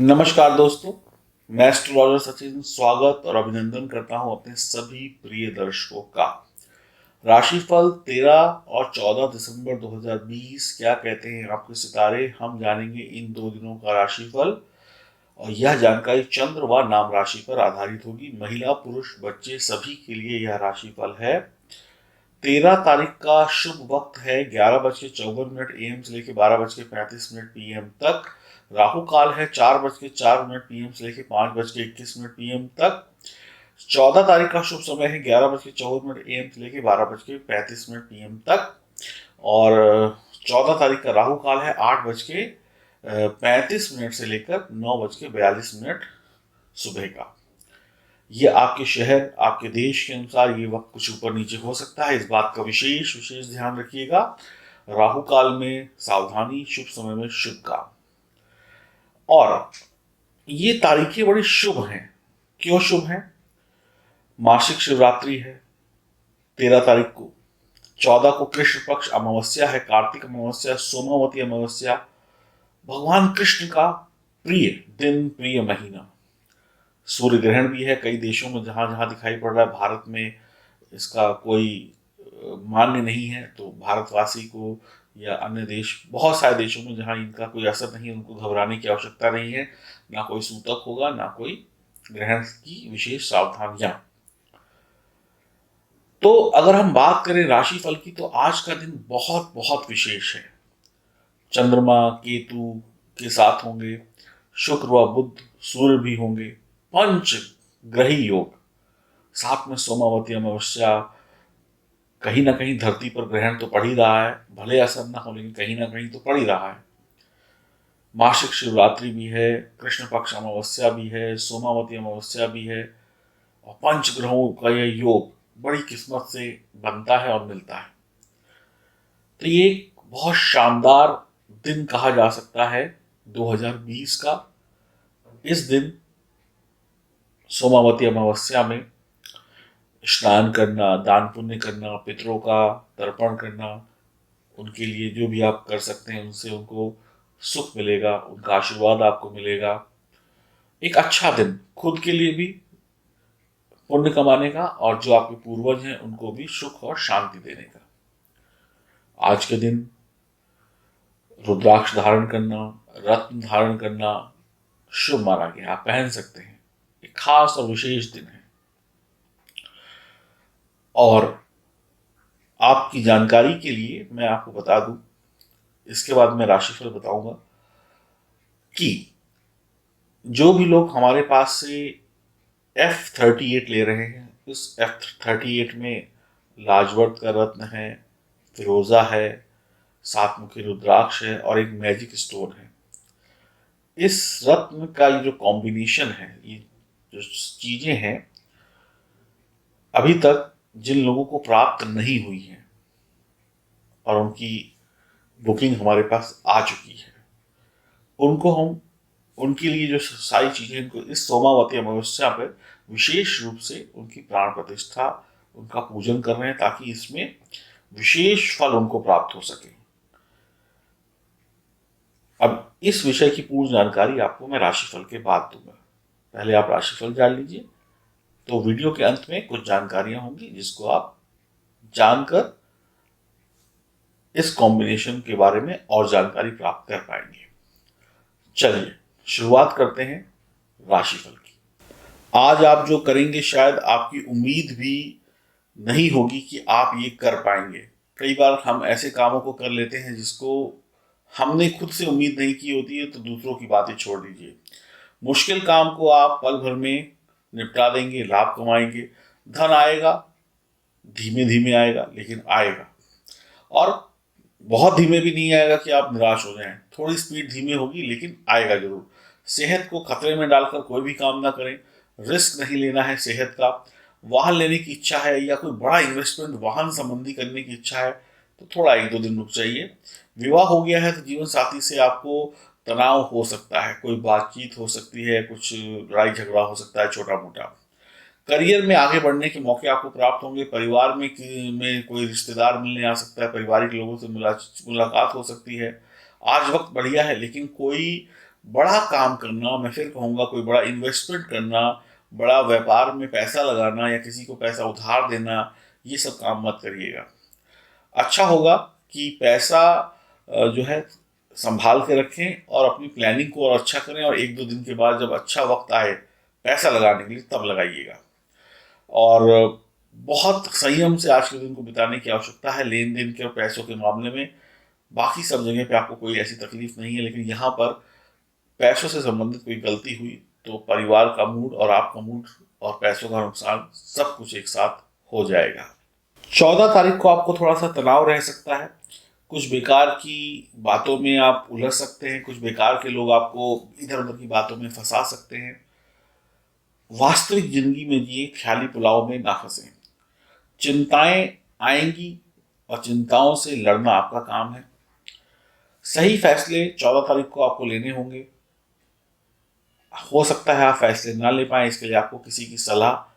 नमस्कार दोस्तों, मैं एस्ट्रोलॉजर सचिन स्वागत और अभिनंदन करता हूं अपने सभी प्रिय दर्शकों का। राशिफल 13 और 14 दिसंबर 2020 क्या कहते हैं आपके सितारे, हम जानेंगे इन 2 दिनों का राशिफल। और यह जानकारी चंद्र व नाम राशि पर आधारित होगी। महिला पुरुष बच्चे सभी के लिए यह राशिफल है। 13 तारीख का शुभ वक्त है 11:54 AM से लेकर 12:35 PM तक। राहु काल है 4:04 PM से लेकर 5:21 PM तक। 14 तारीख का शुभ समय है 11:14 AM से लेकर 12:35 PM तक। और 14 तारीख का राहु काल है 8:35 से लेकर 9:42 सुबह का। ये आपके शहर, आपके देश के अनुसार ये वक्त कुछ ऊपर नीचे हो सकता है, इस बात का विशेष विशेष ध्यान रखिएगा। राहु काल में सावधानी, शुभ समय में शुभ काम। और ये तारीखें बड़ी शुभ हैं। क्यों शुभ हैं? मासिक शिवरात्रि है 13 तारीख को। 14 को कृष्ण पक्ष अमावस्या है, कार्तिक अमावस्या, सोमावती अमावस्या। भगवान कृष्ण का प्रिय दिन, प्रिय महीना। सूर्य ग्रहण भी है कई देशों में, जहां जहां दिखाई पड़ रहा है। भारत में इसका कोई मान्य नहीं है, तो भारतवासी को या अन्य देश, बहुत सारे देशों में जहां इनका कोई असर नहीं है, उनको घबराने की आवश्यकता नहीं है। ना कोई सूतक होगा, ना कोई ग्रहण की विशेष सावधानियां। तो अगर हम बात करें राशिफल की, तो आज का दिन बहुत बहुत विशेष है। चंद्रमा केतु के साथ होंगे, शुक्र व बुध सूर्य भी होंगे, पंच ग्रही योग। साथ में सोमावती अमावस्या। कहीं ना कहीं धरती पर ग्रहण तो पड़ ही रहा है, भले असर ना हो लेकिन कहीं ना कहीं तो पड़ ही रहा है। मासिक शिवरात्रि भी है, कृष्ण पक्ष अमावस्या भी है, सोमावती अमावस्या भी है। और पंच ग्रहों का यह योग बड़ी किस्मत से बनता है और मिलता है। तो ये एक बहुत शानदार दिन कहा जा सकता है 2020 का। इस दिन सोमावती अमावस्या में स्नान करना, दान पुण्य करना, पितरों का तर्पण करना, उनके लिए जो भी आप कर सकते हैं उनसे उनको सुख मिलेगा, उनका आशीर्वाद आपको मिलेगा। एक अच्छा दिन खुद के लिए भी, पुण्य कमाने का, और जो आपके पूर्वज हैं उनको भी सुख और शांति देने का। आज के दिन रुद्राक्ष धारण करना, रत्न धारण करना शुभ माना गया, आप पहन सकते हैं। एक खास और विशेष दिन है। और आपकी जानकारी के लिए मैं आपको बता दूं, इसके बाद मैं राशिफल बताऊंगा, कि जो भी लोग हमारे पास से F38 ले रहे हैं, इस F38 में लाजवर्त का रत्न है, फिरोजा है, सात मुखी रुद्राक्ष है और एक मैजिक स्टोन है। इस रत्न का ये जो कॉम्बिनेशन है, ये जो चीजें हैं, अभी तक जिन लोगों को प्राप्त नहीं हुई है और उनकी बुकिंग हमारे पास आ चुकी है, उनको हम, उनके लिए जो सारी चीजें, इनको इस सोमावती अमावस्या पर विशेष रूप से उनकी प्राण प्रतिष्ठा, उनका पूजन कर रहे हैं, ताकि इसमें विशेष फल उनको प्राप्त हो सके। अब इस विषय की पूर्ण जानकारी आपको मैं राशिफल के बाद दूंगा। पहले आप राशिफल जान लीजिए, तो वीडियो के अंत में कुछ जानकारियां होंगी जिसको आप जानकर इस कॉम्बिनेशन के बारे में और जानकारी प्राप्त कर पाएंगे। चलिए शुरुआत करते हैं राशिफल की। आज आप जो करेंगे शायद आपकी उम्मीद भी नहीं होगी कि आप ये कर पाएंगे। कई बार हम ऐसे कामों को कर लेते हैं जिसको हमने खुद से उम्मीद नहीं की होती है, तो दूसरों की बातें छोड़ दीजिए। मुश्किल काम को आप पल भर में निपटा देंगे, लाभ कमाएंगे। धन आएगा, धीमे धीमे आएगा लेकिन आएगा। और बहुत धीमे भी नहीं आएगा कि आप निराश हो जाएं, थोड़ी स्पीड धीमी होगी लेकिन आएगा जरूर। सेहत को खतरे में डालकर कोई भी काम ना करें, रिस्क नहीं लेना है सेहत का। वाहन लेने की इच्छा है या कोई बड़ा इन्वेस्टमेंट वाहन संबंधी करने की इच्छा है, तो थोड़ा 1-2 दिन रुक जाइए। विवाह हो गया है तो जीवन साथी से आपको तनाव हो सकता है, कोई बातचीत हो सकती है, कुछ लड़ाई झगड़ा हो सकता है छोटा मोटा। करियर में आगे बढ़ने के मौके आपको प्राप्त होंगे। परिवार में कोई रिश्तेदार मिलने आ सकता है, पारिवारिक लोगों से मुलाकात हो सकती है। आज वक्त बढ़िया है, लेकिन कोई बड़ा काम करना, मैं फिर कहूँगा कोई बड़ा इन्वेस्टमेंट करना, बड़ा व्यापार में पैसा लगाना या किसी को पैसा उधार देना, ये सब काम मत करिएगा। अच्छा होगा कि पैसा जो है संभाल के रखें और अपनी प्लानिंग को और अच्छा करें, और एक दो दिन के बाद जब अच्छा वक्त आए पैसा लगाने के लिए तब लगाइएगा। और बहुत संयम से आज के दिन को बिताने की आवश्यकता है लेन देन के और पैसों के मामले में। बाकी सब जगह पे आपको कोई ऐसी तकलीफ नहीं है, लेकिन यहाँ पर पैसों से संबंधित कोई गलती हुई तो परिवार का मूड और आपका मूड और पैसों का नुकसान सब कुछ एक साथ हो जाएगा। 14 तारीख को आपको थोड़ा सा तनाव रह सकता है, कुछ बेकार की बातों में आप उलझ सकते हैं, कुछ बेकार के लोग आपको इधर उधर की बातों में फंसा सकते हैं। वास्तविक जिंदगी में जिए, ख्याली पुलाव में ना फंसे। चिंताएं आएंगी और चिंताओं से लड़ना आपका काम है। सही फैसले 14 तारीख को आपको लेने होंगे। हो सकता है आप फैसले ना ले पाए, इसके लिए आपको किसी की सलाह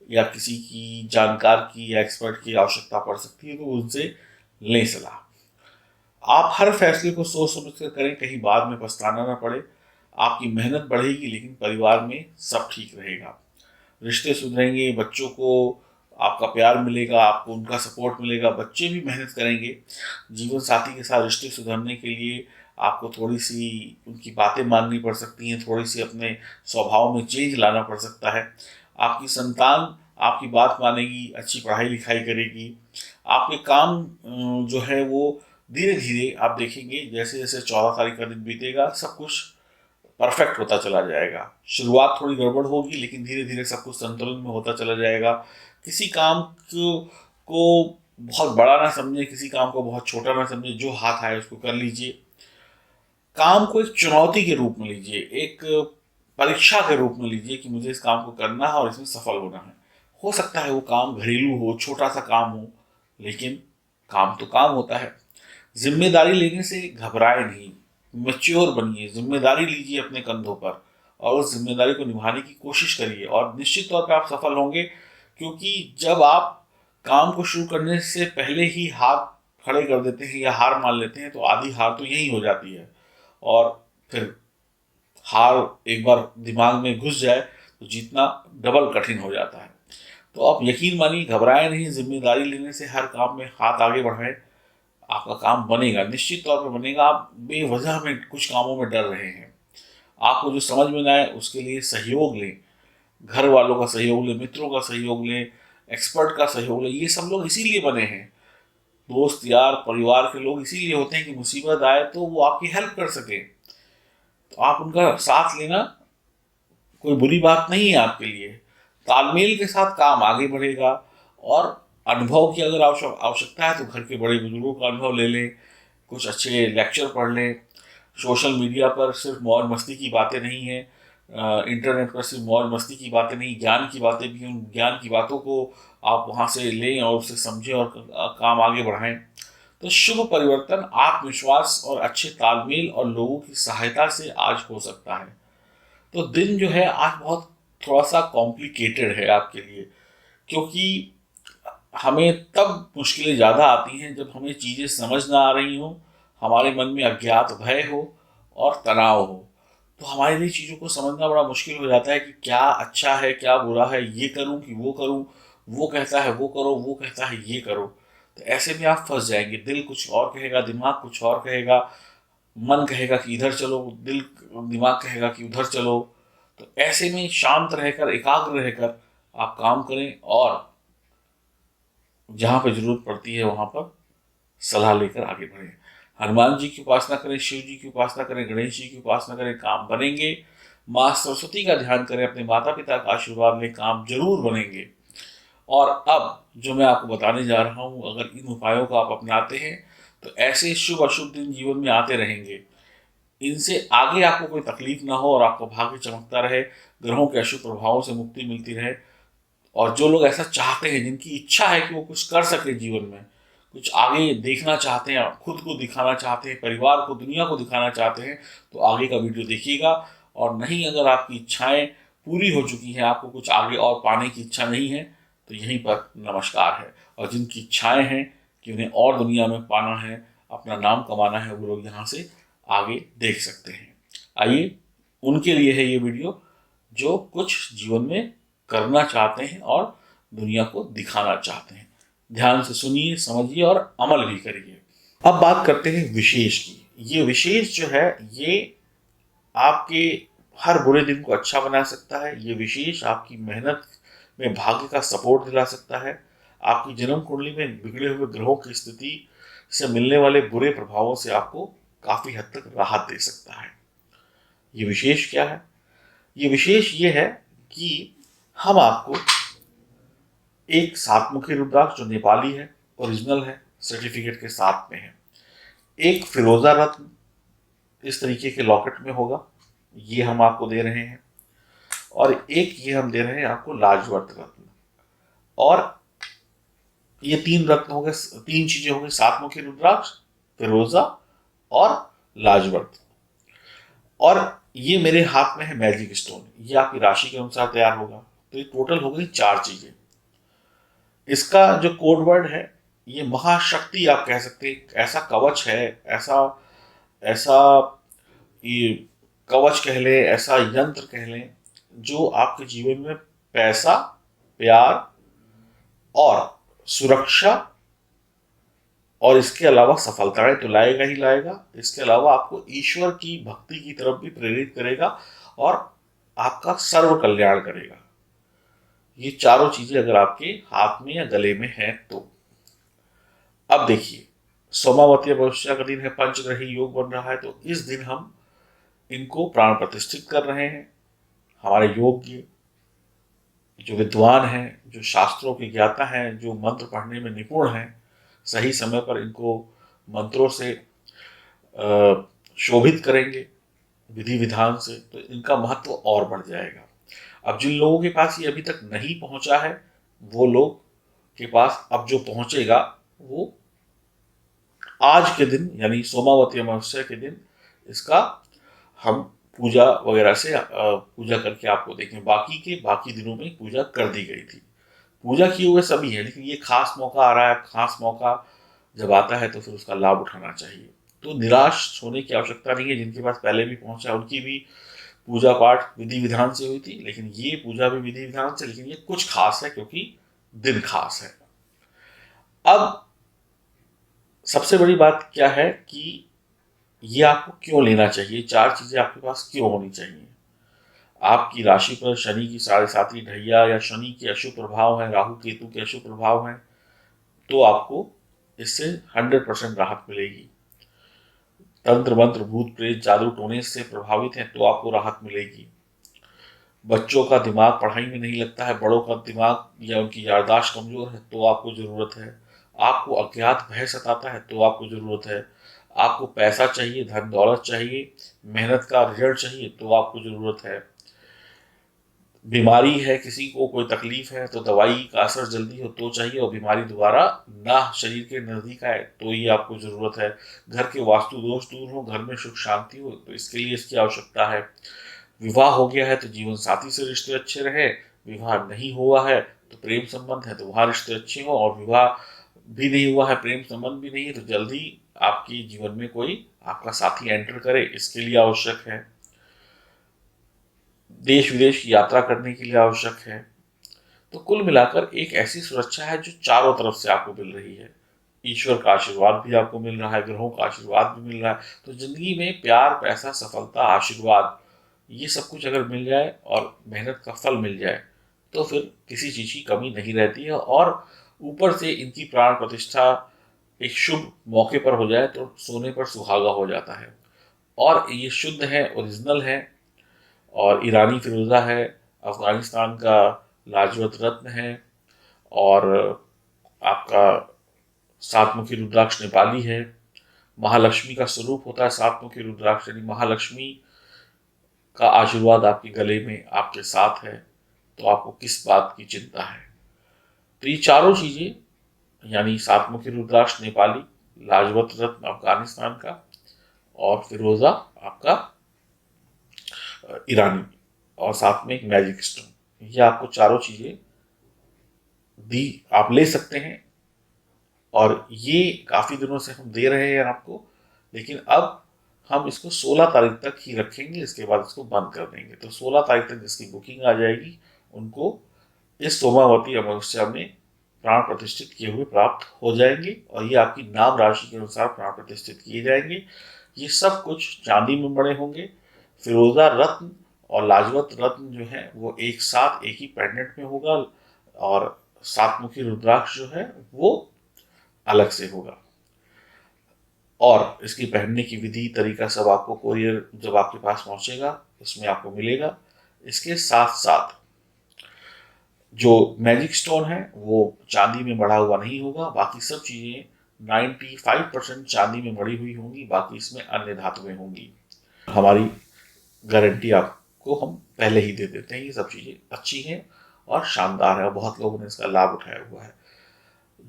या किसी की जानकार की या एक्सपर्ट की आवश्यकता पड़ सकती है, तो उनसे लें सलाह। आप हर फैसले को सोच समझ कर करें, कहीं बाद में पछताना ना पड़े। आपकी मेहनत बढ़ेगी लेकिन परिवार में सब ठीक रहेगा, रिश्ते सुधरेंगे, बच्चों को आपका प्यार मिलेगा, आपको उनका सपोर्ट मिलेगा, बच्चे भी मेहनत करेंगे। जीवन साथी के साथ रिश्ते सुधरने के लिए आपको थोड़ी सी उनकी बातें माननी पड़ सकती हैं, थोड़ी सी अपने स्वभाव में चेंज लाना पड़ सकता है। आपकी संतान आपकी बात मानेगी, अच्छी पढ़ाई लिखाई करेगी। आपके काम जो है वो धीरे धीरे आप देखेंगे, जैसे जैसे 14 तारीख का दिन बीतेगा सब कुछ परफेक्ट होता चला जाएगा। शुरुआत थोड़ी गड़बड़ होगी लेकिन धीरे धीरे सब कुछ संतुलन में होता चला जाएगा। किसी काम को बहुत बड़ा ना समझे, किसी काम को बहुत छोटा ना समझे, जो हाथ आए उसको कर लीजिए। काम को एक चुनौती के रूप में लीजिए, एक परीक्षा के रूप में लीजिए कि मुझे इस काम को करना है और इसमें सफल होना है। हो सकता है वो काम घरेलू हो, छोटा सा काम हो, लेकिन काम तो काम होता है। जिम्मेदारी लेने से घबराए नहीं, मैच्योर बनिए, जिम्मेदारी लीजिए अपने कंधों पर और उस जिम्मेदारी को निभाने की कोशिश करिए, और निश्चित तौर पर आप सफल होंगे। क्योंकि जब आप काम को शुरू करने से पहले ही हाथ खड़े कर देते हैं या हार मान लेते हैं तो आधी हार तो यही हो जाती है, और फिर हार एक बार दिमाग में घुस जाए तो जीतना डबल कठिन हो जाता है। तो आप यकीन मानिए, घबराएं नहीं, जिम्मेदारी लेने से हर काम में हाथ आगे बढ़ाएं, आपका काम बनेगा, निश्चित तौर पर बनेगा। आप बेवजह में कुछ कामों में डर रहे हैं, आपको जो समझ में ना आए उसके लिए सहयोग लें, घर वालों का सहयोग लें, मित्रों का सहयोग लें, एक्सपर्ट का सहयोग लें। ये सब लोग इसीलिए बने हैं, दोस्त यार परिवार के लोग इसीलिए होते हैं कि मुसीबत आए तो वो आपकी हेल्प कर सके। तो आप उनका साथ लेना कोई बुरी बात नहीं है आपके लिए। तालमेल के साथ काम आगे बढ़ेगा। और अनुभव की अगर आवश्यकता है तो घर के बड़े बुजुर्गों का अनुभव ले लें, कुछ अच्छे लेक्चर पढ़ लें। सोशल मीडिया पर सिर्फ मौज मस्ती की बातें नहीं हैं, इंटरनेट पर सिर्फ मौज मस्ती की बातें नहीं, ज्ञान की बातें भी हैं। उन ज्ञान की बातों को आप वहाँ से लें और उसे समझें और काम आगे बढ़ाएं। तो शुभ परिवर्तन आत्मविश्वास और अच्छे तालमेल और लोगों की सहायता से आज हो सकता है। तो दिन जो है आज बहुत थोड़ा सा कॉम्प्लिकेटेड है आपके लिए, क्योंकि हमें तब मुश्किलें ज़्यादा आती हैं जब हमें चीज़ें समझ ना आ रही हों, हमारे मन में अज्ञात भय हो और तनाव हो। तो हमारे लिए चीज़ों को समझना बड़ा मुश्किल हो जाता है कि क्या अच्छा है क्या बुरा है, ये करूं कि वो करूं, वो कहता है वो करो, वो कहता है ये करो। तो ऐसे में आप फंस जाएंगे, दिल कुछ और कहेगा, दिमाग कुछ और कहेगा, मन कहेगा कि इधर चलो, दिल दिमाग कहेगा कि उधर चलो। तो ऐसे में शांत रहकर, एकाग्र रहकर आप काम करें और जहाँ पर जरूरत पड़ती है वहाँ पर सलाह लेकर आगे बढ़ें। हनुमान जी की उपासना करें, शिव जी की उपासना करें, गणेश जी की उपासना करें, काम बनेंगे। माँ सरस्वती का ध्यान करें, अपने माता पिता का आशीर्वाद लें, काम जरूर बनेंगे। और अब जो मैं आपको बताने जा रहा हूँ, अगर इन उपायों को आप अपनाते हैं तो ऐसे शुभ अशुभ दिन जीवन में आते रहेंगे। इनसे आगे आपको कोई तकलीफ ना हो और आपका भाग्य चमकता रहे, ग्रहों के अशुभ प्रभावों से मुक्ति मिलती रहे। और जो लोग ऐसा चाहते हैं, जिनकी इच्छा है कि वो कुछ कर सके जीवन में, कुछ आगे देखना चाहते हैं, खुद को दिखाना चाहते हैं, परिवार को, दुनिया को दिखाना चाहते हैं, तो आगे का वीडियो देखिएगा। और नहीं, अगर आपकी इच्छाएं पूरी हो चुकी हैं, आपको कुछ आगे और पाने की इच्छा नहीं है, तो यहीं पर नमस्कार है। और जिनकी इच्छाएं हैं कि उन्हें और दुनिया में पाना है, अपना नाम कमाना है, वो लोग यहाँ से आगे देख सकते हैं। आइए, उनके लिए है ये वीडियो जो कुछ जीवन में करना चाहते हैं और दुनिया को दिखाना चाहते हैं। ध्यान से सुनिए, समझिए और अमल भी करिए। अब बात करते हैं विशेष की। ये विशेष जो है, ये आपके हर बुरे दिन को अच्छा बना सकता है। ये विशेष आपकी मेहनत में भाग्य का सपोर्ट दिला सकता है। आपकी जन्म कुंडली में बिगड़े हुए ग्रहों की स्थिति से मिलने वाले बुरे प्रभावों से आपको काफी हद तक राहत दे सकता है। ये विशेष क्या है? ये विशेष ये है कि हम आपको एक सातमुखी रुद्राक्ष जो नेपाली है, ओरिजिनल है, सर्टिफिकेट के साथ में है, एक फिरोजा रत्न इस तरीके के लॉकेट में होगा, ये हम आपको दे रहे हैं, और एक ये हम दे रहे हैं आपको लाजवर्त रत्न। और ये तीन रत्न हो गए, तीन चीजें हो गई, सातमुखी रुद्राक्ष, फिरोजा और लाजवर्त। और ये मेरे हाथ में है मैजिक स्टोन, ये आपकी राशि के अनुसार तैयार होगा। तो ये टोटल हो गई 4 चीजें। इसका जो कोड वर्ड है, ये महाशक्ति आप कह सकते हैं। ऐसा कवच है, ऐसा ऐसा ये कवच कह लें, ऐसा यंत्र कह लें, जो आपके जीवन में पैसा, प्यार और सुरक्षा और इसके अलावा सफलताएं तो लाएगा ही लाएगा। इसके अलावा आपको ईश्वर की भक्ति की तरफ भी प्रेरित करेगा और आपका सर्व कल्याण करेगा। ये चारों चीजें अगर आपके हाथ में या गले में है तो। अब देखिए, सोमावती अमावस्या का दिन है, पंचग्रही योग बन रहा है, तो इस दिन हम इनको प्राण प्रतिष्ठित कर रहे हैं। हमारे योग्य जो विद्वान हैं, जो शास्त्रों के ज्ञाता हैं, जो मंत्र पढ़ने में निपुण हैं, सही समय पर इनको मंत्रों से शोभित करेंगे विधि विधान से, तो इनका महत्व और बढ़ जाएगा। अब जिन लोगों के पास ये अभी तक नहीं पहुंचा है, वो लोग के पास अब जो पहुंचेगा, वो आज के दिन यानी सोमावती अमावस्या के दिन इसका हम पूजा वगैरह से पूजा करके आपको देखें। बाकी दिनों में पूजा कर दी गई थी, पूजा किए हुए सभी है, लेकिन ये खास मौका आ रहा है। खास मौका जब आता है तो फिर उसका लाभ उठाना चाहिए। तो निराश होने की आवश्यकता नहीं है। जिनके पास पहले भी पहुंचा, उनकी भी पूजा पाठ विधि विधान से हुई थी, लेकिन ये पूजा भी विधि विधान से, लेकिन ये कुछ खास है क्योंकि दिन खास है। अब सबसे बड़ी बात क्या है कि ये आपको क्यों लेना चाहिए, 4 चीजें आपके पास क्यों होनी चाहिए। आपकी राशि पर शनि की 7.5 ढैया या शनि के अशुभ प्रभाव है, राहु केतु के अशुभ प्रभाव है, तो आपको इससे 100% राहत मिलेगी। तंत्र मंत्र भूत प्रेत जादू टोने से प्रभावित हैं तो आपको राहत मिलेगी। बच्चों का दिमाग पढ़ाई में नहीं लगता है, बड़ों का दिमाग या उनकी याददाश्त कमजोर है तो आपको जरूरत है। आपको अज्ञात भय सताता है तो आपको जरूरत है। आपको पैसा चाहिए, धन दौलत चाहिए, मेहनत का रिजल्ट चाहिए तो आपको जरूरत है। बीमारी है, किसी को कोई तकलीफ है तो दवाई का असर जल्दी हो तो चाहिए, और बीमारी दोबारा ना शरीर के नजदीक आए तो ये आपको जरूरत है। घर के वास्तु दोष दूर हो, घर में सुख शांति हो, तो इसके लिए इसकी आवश्यकता है। विवाह हो गया है तो जीवन साथी से रिश्ते अच्छे रहे, विवाह नहीं हुआ है तो प्रेम संबंध है तो वहाँ रिश्ते अच्छे हो, और विवाह भी नहीं हुआ है, प्रेम संबंध भी नहीं है, तो जल्दी आपकी जीवन में कोई आपका साथी एंटर करे, इसके लिए आवश्यक है। देश विदेश की यात्रा करने के लिए आवश्यक है। तो कुल मिलाकर एक ऐसी सुरक्षा है जो चारों तरफ से आपको मिल रही है। ईश्वर का आशीर्वाद भी आपको मिल रहा है, ग्रहों का आशीर्वाद भी मिल रहा है। तो जिंदगी में प्यार, पैसा, सफलता, आशीर्वाद, ये सब कुछ अगर मिल जाए और मेहनत का फल मिल जाए तो फिर किसी चीज की कमी नहीं रहती है। और ऊपर से इनकी प्राण प्रतिष्ठा एक शुभ मौके पर हो जाए तो सोने पर सुहागा हो जाता है। और ये शुद्ध है, ओरिजिनल है, और ईरानी फिरोजा है, अफगानिस्तान का लाजवत रत्न है, और आपका सातमुखी रुद्राक्ष नेपाली है। महालक्ष्मी का स्वरूप होता है सातमुखी रुद्राक्ष, यानी महालक्ष्मी का आशीर्वाद आपके गले में आपके साथ है, तो आपको किस बात की चिंता है। तो ये चारों चीजें यानी सातमुखी रुद्राक्ष नेपाली, लाजवत रत्न अफगानिस्तान का, और फिरोजा आपका ईरानी, और साथ में एक मैजिक स्टोन, ये आपको चारों चीजें दी आप ले सकते हैं। और ये काफी दिनों से हम दे रहे हैं आपको, लेकिन अब हम इसको 16 तारीख तक ही रखेंगे, इसके बाद इसको बंद कर देंगे। तो 16 तारीख तक जिसकी बुकिंग आ जाएगी उनको इस सोमावती अमावस्या में प्राण प्रतिष्ठित किए हुए प्राप्त हो जाएंगे, और ये आपकी नाम राशि के अनुसार प्राण प्रतिष्ठित किए जाएंगे। ये सब कुछ चांदी में बने होंगे। फिरोजा रत्न और लाजवत रत्न जो है वो एक साथ एक ही पेंडेंट में होगा, और सातमुखी रुद्राक्ष जो है वो अलग से होगा। और इसकी पहनने की विधि तरीका सब आपको कोरियर जब आपके पास पहुंचेगा उसमें आपको मिलेगा। इसके साथ साथ जो मैजिक स्टोन है वो चांदी में मढ़ा हुआ नहीं होगा, बाकी सब चीज़ें 95% चांदी में मढ़ी हुई होंगी, बाकी इसमें अन्य धातुएं होंगी। हमारी गारंटी आपको हम पहले ही दे देते हैं, ये सब चीज़ें अच्छी हैं और शानदार है, और बहुत लोगों ने इसका लाभ उठाया हुआ है।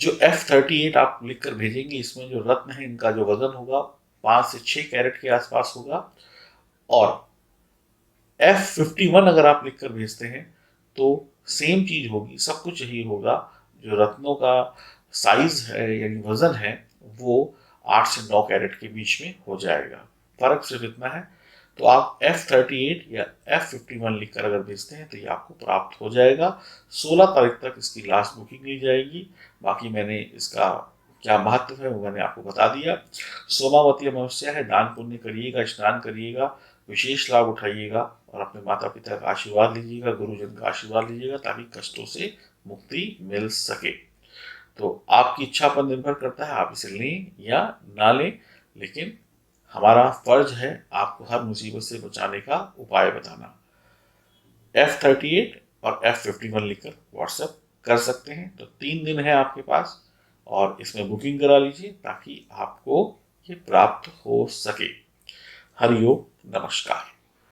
जो F38 आप लिख कर भेजेंगे, इसमें जो रत्न है इनका जो वजन होगा 5 से 6 कैरेट के आसपास होगा। और F51 अगर आप लिख कर भेजते हैं तो सेम चीज होगी, सब कुछ यही होगा। जो रत्नों का साइज है यानी वजन है वो 8 से 9 कैरेट के बीच में हो जाएगा, फर्क सिर्फ इतना है। तो आप F38 या F51 लिखकर अगर भेजते हैं तो ये आपको प्राप्त हो जाएगा। 16 तारीख तक इसकी लास्ट बुकिंग ली जाएगी। बाकी मैंने इसका क्या महत्व है वो मैंने आपको बता दिया। सोमावती अमावस्या है, दान पुण्य करिएगा, स्नान करिएगा, विशेष लाभ उठाइएगा और अपने माता पिता का आशीर्वाद लीजिएगा, गुरुजन का आशीर्वाद लीजिएगा, ताकि कष्टों से मुक्ति मिल सके। तो आपकी इच्छा पर निर्भर करता है, आप इसे लें या ना लें, लेकिन हमारा फर्ज है आपको हर मुसीबत से बचाने का उपाय बताना। F38 और F51 लिखकर व्हाट्सएप कर सकते हैं। तो 3 दिन है आपके पास और इसमें बुकिंग करा लीजिए ताकि आपको ये प्राप्त हो सके। हरिओम, नमस्कार।